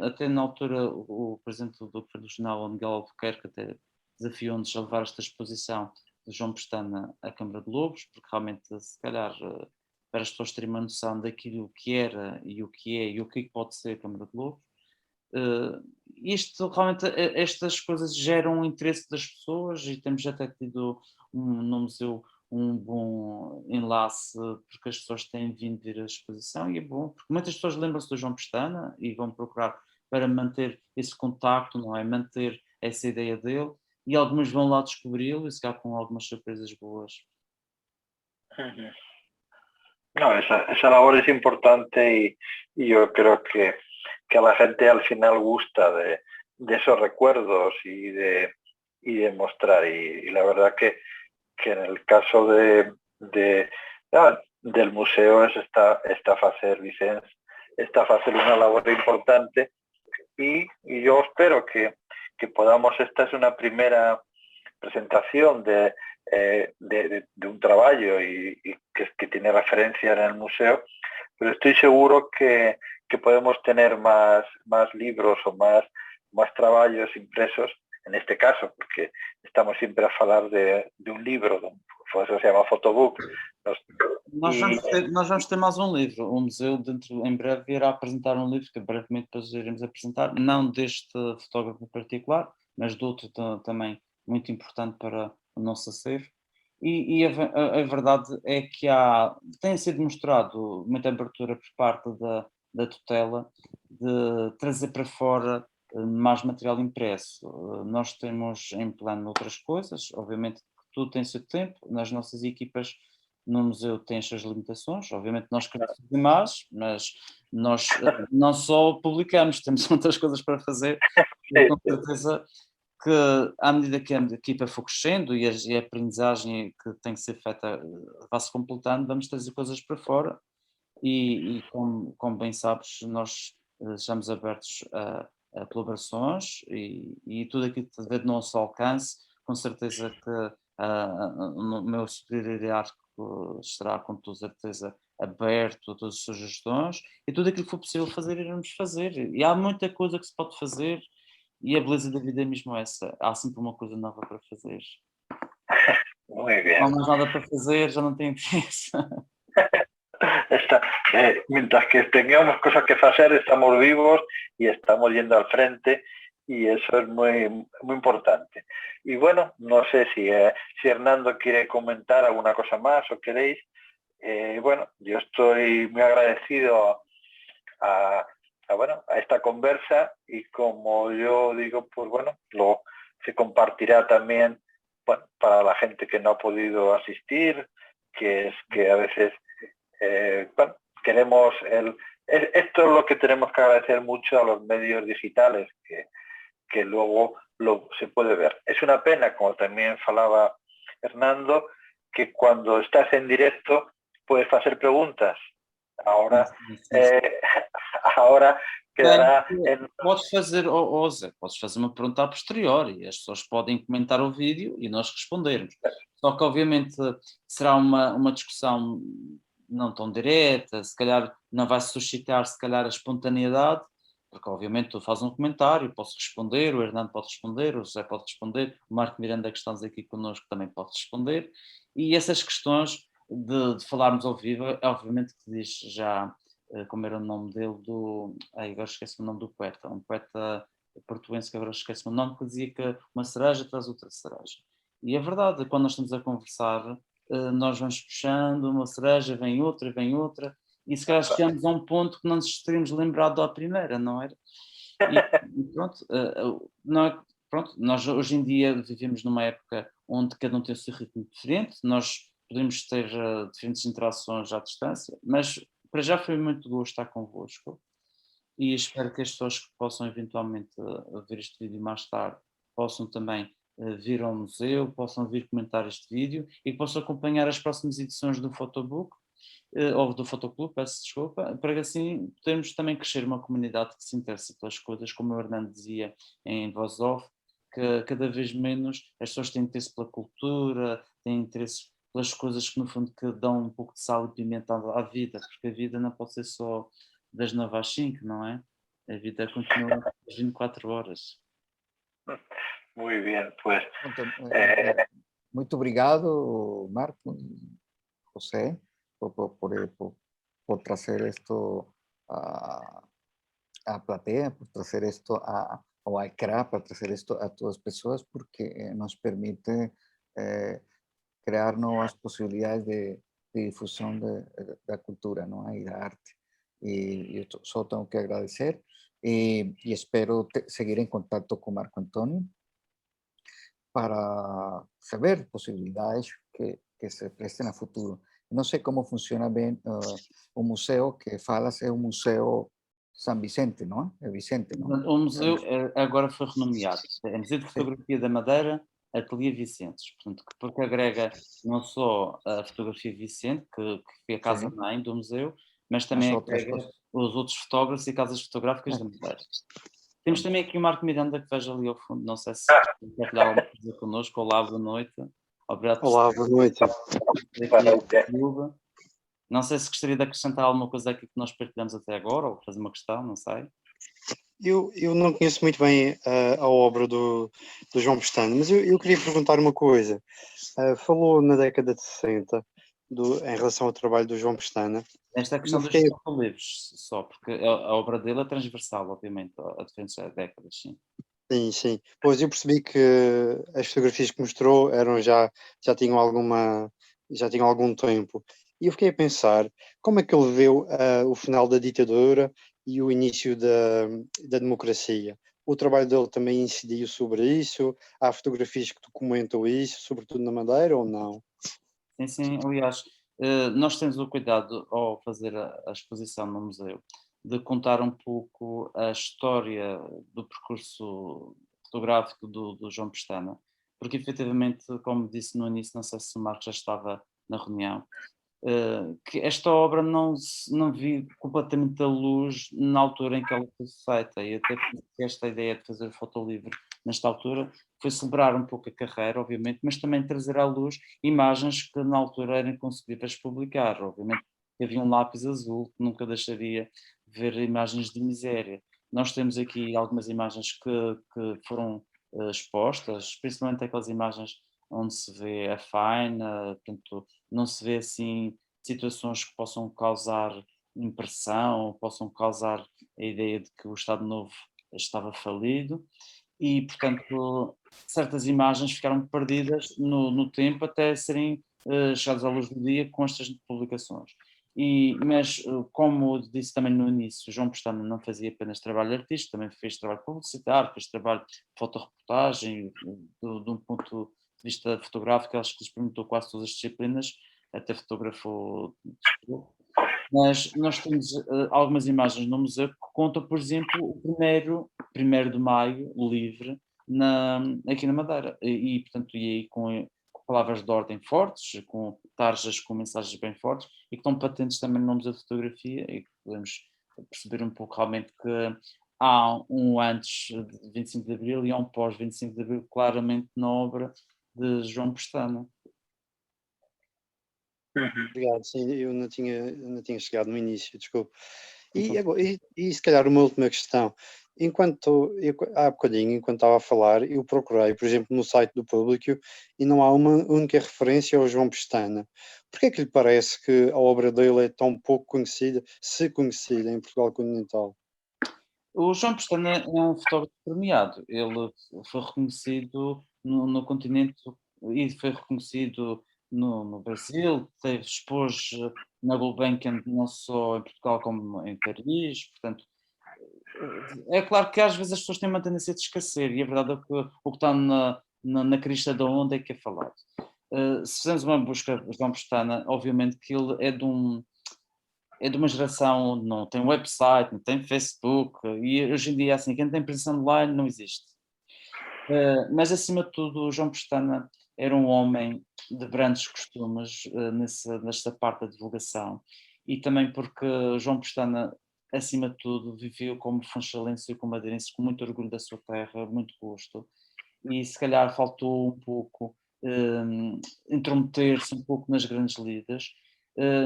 Até na altura o presidente do Governo Regional, o Miguel Albuquerque, até desafiou-nos a levar esta exposição de João Pestana à Câmara de Lobos, porque realmente, se calhar, para as pessoas terem uma noção daquilo que era e o que é e o que pode ser a Câmara de Lobos, isto realmente, estas coisas geram o interesse das pessoas e temos até tido no museu um bom enlace, porque as pessoas têm vindo ver a exposição e é bom, porque muitas pessoas lembram-se do João Pestana e vão procurar para manter esse contacto, não é? Manter essa ideia dele, e algumas vão lá descobri-lo e se calhar com algumas surpresas boas. Ujú. No, esa labor es importante y yo creo que a la gente al final gusta de esos recuerdos y de mostrar. Y la verdad que en el caso del museo esta fase Vicens, esta fase una labor importante y yo espero que podamos, esta es una primera presentación de un trabajo y que tiene referencia en el museo, pero estoy seguro que podemos tener más libros o más trabajos impresos, en este caso, porque estamos siempre a hablar de un libro, por eso se llama photobook. Nós vamos ter mais um livro. O museu em breve irá apresentar um livro que brevemente depois iremos apresentar, não deste fotógrafo em particular, mas de outro também muito importante para o nosso acervo. E a verdade é que tem sido mostrado muita abertura por parte da tutela de trazer para fora mais material impresso. Nós temos em plano outras coisas, obviamente tudo tem seu tempo, nas nossas equipas no museu têm as suas limitações, obviamente nós queremos fazer mais, mas nós não só publicamos, temos outras coisas para fazer, e com certeza que à medida que a equipa for crescendo e a aprendizagem que tem que ser feita vai-se completando, vamos trazer coisas para fora e como bem sabes, nós estamos abertos a colaborações e tudo aquilo que estiver do nosso alcance, com certeza que o meu superior hierárquico estará com toda certeza aberto a todas as sugestões e tudo aquilo que for possível fazer, iremos fazer. E há muita coisa que se pode fazer e a beleza da vida é mesmo essa. Há sempre uma coisa nova para fazer. Muy bien. Não há mais nada para fazer, já não tem pressa. Mientras que tengamos cosas que hacer, estamos vivos y estamos yendo al frente y eso es muy, muy importante. Y bueno, no sé si Hernando quiere comentar alguna cosa más o queréis. Bueno, yo estoy muy agradecido a esta conversa y como yo digo, pues bueno, se compartirá también para la gente que no ha podido asistir, que es que a veces queremos esto es lo que tenemos que agradecer mucho a los medios digitales que luego se puede ver. Es una pena, como también falaba Hernando, que cuando estás en directo puedes hacer preguntas. Ahora quedará Podes fazer, Zé, podes fazer uma pergunta a posteriori, as pessoas podem comentar o vídeo e nós respondermos. Só que obviamente será uma discussão não tão direta, se calhar não vai suscitar se calhar a espontaneidade, porque obviamente tu fazes um comentário, posso responder, o Hernando pode responder, o José pode responder, o Marco Miranda que estamos aqui connosco também pode responder, e essas questões de falarmos ao vivo, obviamente que diz já, como era o nome dele, agora esqueci o nome do poeta, um poeta portuense que agora esqueci o nome, que dizia que uma cereja traz outra cereja. E é verdade, quando nós estamos a conversar, nós vamos puxando, uma cereja vem outra, e se calhar chegamos a um ponto que não nos teríamos lembrado à primeira, não era? E pronto, pronto, nós hoje em dia vivemos numa época onde cada um tem o seu ritmo diferente, nós podemos ter diferentes interações à distância, mas para já foi muito gosto estar convosco e espero que as pessoas que possam eventualmente ver este vídeo mais tarde possam também vir ao museu, possam vir comentar este vídeo e que possam acompanhar as próximas edições do Photobook ou do Photoclub, peço desculpa, para que assim podermos também crescer uma comunidade que se interessa pelas coisas, como o Hernando dizia em voz off, que cada vez menos as pessoas têm interesse pela cultura, têm interesse pelas coisas que no fundo que dão um pouco de sal e pimenta à vida, porque a vida não pode ser só das 9 às 5, não é? A vida continua às 24 horas. Muy bien, pues Pronto, eh, muito obrigado, Marco y José, por trazer esto a platea, por trazer esto o a ICRA, para trazer esto a todas as pessoas, porque nos permite crear nuevas posibilidades de difusión de la cultura, ¿no? Y de arte. Y yo solo tengo que agradecer y espero seguir en contacto con Marco Antonio para saber posibilidades que se presten a futuro. No sé cómo funciona bien un museo que falas é o Museu San Vicente, não é? É Vicente, não? O museu agora foi renomeado. É Museu de Fotografia da Madeira, Ateliê Vicentes. Portanto, porque agrega não só a fotografia Vicente, que foi a casa-mãe do museu, mas também outras agrega coisas. os outros fotógrafos e casas fotográficas da Madeira. Temos também aqui o Marco Miranda, que vejo ali ao fundo. Não sei se quer partilhar alguma coisa connosco. Olá, boa noite. Obrigado por Olá, boa noite. estar aqui no YouTube. Não sei se gostaria de acrescentar alguma coisa aqui que nós partilhamos até agora, ou fazer uma questão, não sei. Eu não conheço muito bem a obra do João Pestana, mas eu queria perguntar uma coisa. Falou na década de 60 em relação ao trabalho do João Pestana. Esta é a questão dos livros, só, porque a obra dele é transversal, obviamente, a diferentes décadas, sim. Sim, sim. Pois eu percebi que as fotografias que mostrou já tinham algum tempo. E eu fiquei a pensar, como é que ele viu o final da ditadura e o início da democracia? O trabalho dele também incidiu sobre isso? Há fotografias que documentam isso, sobretudo na Madeira, ou não? Sim, sim. Aliás, nós temos o cuidado, ao fazer a exposição no museu, de contar um pouco a história do percurso fotográfico do João Pestana, porque efetivamente, como disse no início, não sei se o Marcos já estava na reunião, que esta obra não viu completamente a luz na altura em que ela foi feita, e até porque esta ideia de fazer o fotolivro nesta altura foi celebrar um pouco a carreira, obviamente, mas também trazer à luz imagens que na altura eram inconcebíveis publicar. Obviamente havia um lápis azul que nunca deixaria ver imagens de miséria. Nós temos aqui algumas imagens que foram expostas, principalmente aquelas imagens onde se vê a faina, portanto, não se vê assim situações que possam causar impressão, possam causar a ideia de que o Estado Novo estava falido e, portanto, certas imagens ficaram perdidas no tempo até serem chegadas à luz do dia com estas publicações. Mas, como eu disse também no início, João Pestana não fazia apenas trabalho artístico, também fez trabalho publicitário, fez trabalho de fotorreportagem, de um ponto de vista fotográfico, acho que experimentou quase todas as disciplinas, até fotografou. Mas nós temos algumas imagens no museu que contam, por exemplo, o primeiro de maio, livre, aqui na Madeira. Portanto, e aí com palavras de ordem fortes, com tarjas com mensagens bem fortes, e que estão patentes também no Museu de Fotografia, e que podemos perceber um pouco realmente que há um antes de 25 de Abril e há um pós 25 de Abril, claramente na obra de João Pestana. Obrigado, sim, eu não tinha chegado no início, desculpe. E se calhar uma última questão. Há bocadinho, enquanto estava a falar, eu procurei, por exemplo, no site do Público e não há uma única referência ao João Pestana. Por que é que lhe parece que a obra dele é tão pouco conhecida, se conhecida, em Portugal continental? O João Pestana é um fotógrafo premiado. Ele foi reconhecido no continente e foi reconhecido no Brasil, expôs na Gulbenkian não só em Portugal como em Paris, portanto, é claro que às vezes as pessoas têm uma tendência de esquecer e a verdade é que o que está na crista da onda é que é falado. Se fizermos uma busca de João Pestana, obviamente que ele é de uma geração onde não tem website, não tem Facebook, e hoje em dia assim, quem tem presença online não existe. Mas acima de tudo, o João Pestana era um homem de grandes costumes nesta parte da divulgação, e também porque o João Pestana, acima de tudo, viveu como funchalense e como madeirense, com muito orgulho da sua terra, muito gosto, e se calhar faltou um pouco intrometer-se um pouco nas grandes lidas,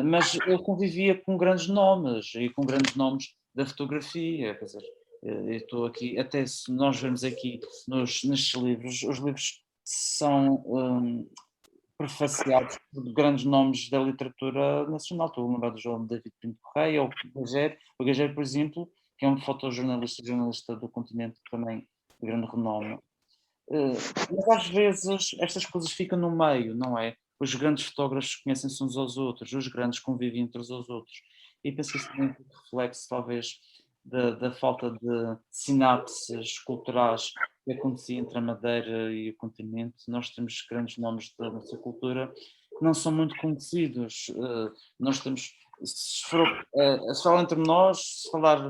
mas ele convivia com grandes nomes e com grandes nomes da fotografia, quer dizer, eu estou aqui, até se nós vemos aqui nestes livros, os livros são prefaciados por grandes nomes da literatura nacional. Estou a lembrar do João David Pinto Correia, ou o Gageiro, por exemplo, que é um fotojornalista, jornalista do Continente também de grande renome. Mas às vezes estas coisas ficam no meio, não é? Os grandes fotógrafos conhecem-se uns aos outros, os grandes convivem entre uns aos outros. E penso que isso também é um reflexo, talvez, da falta de sinapses culturais que acontecia entre a Madeira e o continente. Nós temos grandes nomes da nossa cultura que não são muito conhecidos. Nós temos, se falar entre nós, se falar,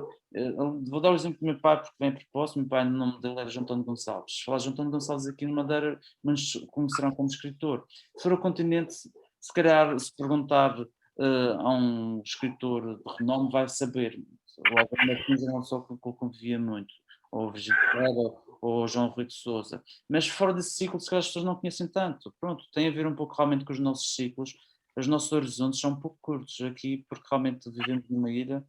vou dar o exemplo do meu pai, porque vem a propósito, meu pai, o nome dele era João António Gonçalves. Se falar de João António Gonçalves aqui na Madeira, mas conhecerão como escritor. Se for ao continente, se calhar, se perguntar a um escritor de renome, vai saber. O Álvaro Martins era uma pessoa que eu convivia muito, ou o Virgílio Pereira, ou o João Rui de Sousa. Mas fora desse ciclo, se calhar as pessoas não conhecem tanto. Pronto, tem a ver um pouco realmente com os nossos ciclos. Os nossos horizontes são um pouco curtos aqui, porque realmente vivemos numa ilha,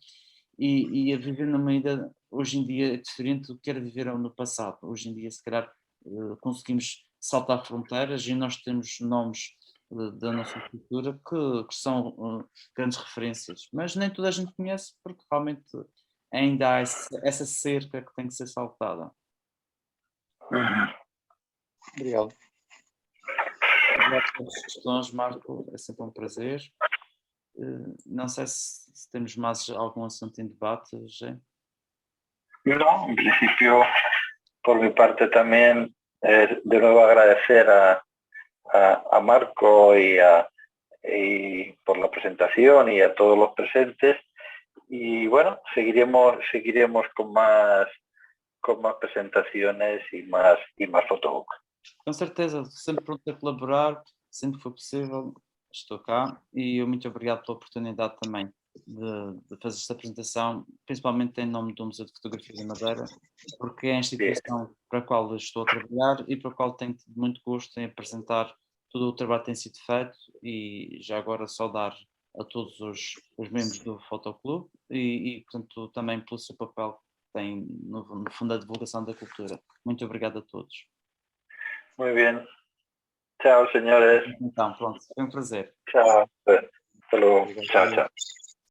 e a viver numa ilha hoje em dia é diferente do que era viver no passado. Hoje em dia, se calhar, conseguimos saltar fronteiras e nós temos nomes da nossa cultura que são grandes referências, mas nem toda a gente conhece, porque realmente ainda há essa cerca que tem que ser saltada. Obrigado. Obrigado pelas questões, Marco, é sempre um prazer. Não sei se temos mais algum assunto em debate, José. No, en principio, por mi parte también, de nuevo agradecer a Marco y por la presentación y a todos los presentes. Y bueno, seguiremos con más presentaciones y más photobooks. Com certeza, sempre pronto a colaborar, sempre que for possível, estou cá, e eu muito obrigado pela oportunidade também de fazer esta apresentação, principalmente em nome do Museu de Fotografia da Madeira, porque é a instituição para a qual eu estou a trabalhar e para a qual tenho tido muito gosto em apresentar todo o trabalho que tem sido feito, e já agora saudar a todos os membros do Fotoclube e, portanto, também pelo seu papel que tem no fundo a divulgação da cultura. Muito obrigado a todos. Muy bien. Chao, señores. Então, pronto, foi um prazer. Chao. Hasta luego. Chao, chao.